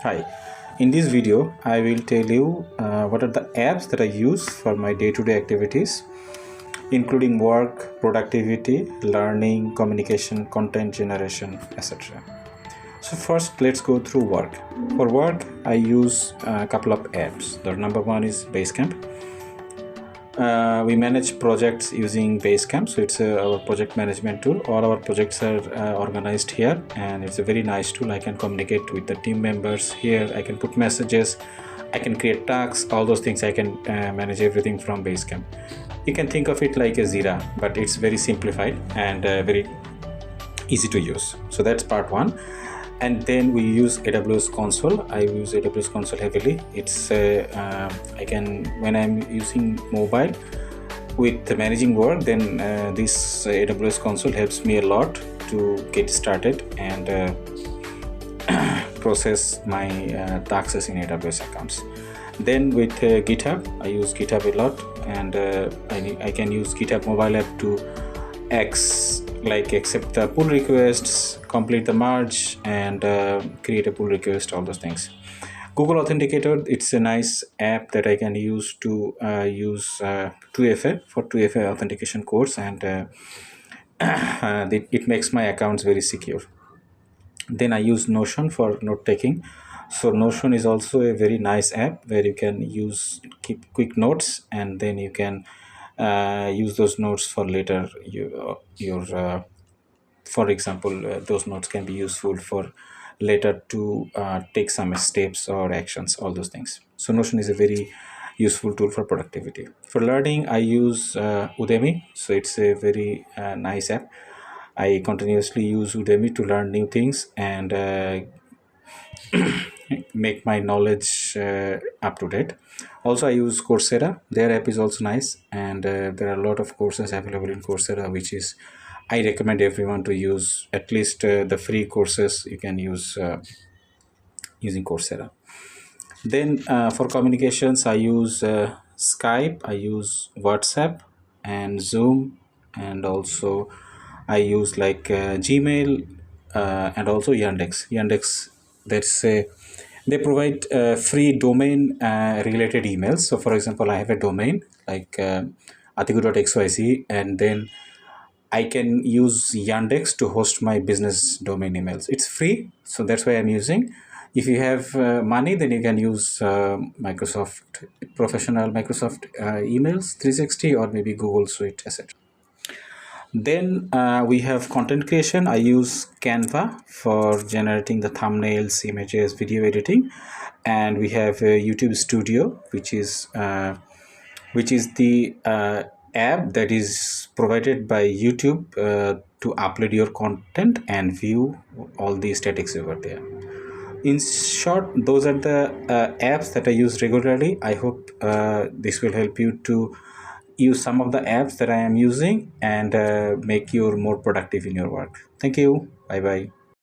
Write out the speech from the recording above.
Hi, in this video I will tell you what are the apps that I use for my day-to-day activities, including work, productivity, learning, communication, content generation, etc. So first let's go through work. For work I use a couple of apps. The number one is Basecamp. We manage projects using Basecamp, so it's our project management tool. All our projects are organized here, and it's a very nice tool. I can communicate with the team members here. I can put messages, I can create tasks, all those things. I can manage everything from Basecamp. You can think of it like a Jira, but it's very simplified and very easy to use. So that's part one. And then we use AWS Console. I use AWS Console heavily. It's I can, when I'm using mobile with managing work, then this AWS Console helps me a lot to get started and process my taxes in AWS accounts. Then with GitHub, I use GitHub a lot, and I can use GitHub mobile app to accept the pull requests, complete the merge, and create a pull request, all those things. Google Authenticator, it's a nice app that I can use to use 2FA for 2FA authentication codes, and it makes my accounts very secure. Then I use Notion for note taking. So Notion is also a very nice app where you can keep quick notes, and then you can use those notes for later. For example, those notes can be useful for later to take some steps or actions, all those things. So Notion is a very useful tool for productivity. For learning, I use Udemy. So it's a very nice app. I continuously use Udemy to learn new things and make my knowledge up to date. Also, I use Coursera. Their app is also nice, and there are a lot of courses available in Coursera, which is I recommend everyone to use at least the free courses you can use using Coursera. Then for communications, I use Skype, I use WhatsApp and Zoom, and also I use like Gmail and also Yandex. Yandex, that's they provide free domain related emails. So for example, I have a domain like atiku.xyz, and then I can use Yandex to host my business domain emails. It's free, so that's why I'm using. If you have money, then you can use Microsoft professional Microsoft emails 360 or maybe Google Suite, etc. Then we have content creation. I use Canva for generating the thumbnails, images, video editing, and we have YouTube Studio, which is the app that is provided by YouTube to upload your content and view all the statics over there. In short, those are the apps that I use regularly. I hope this will help you to use some of the apps that I am using and make you more productive in your work. Thank you. Bye bye.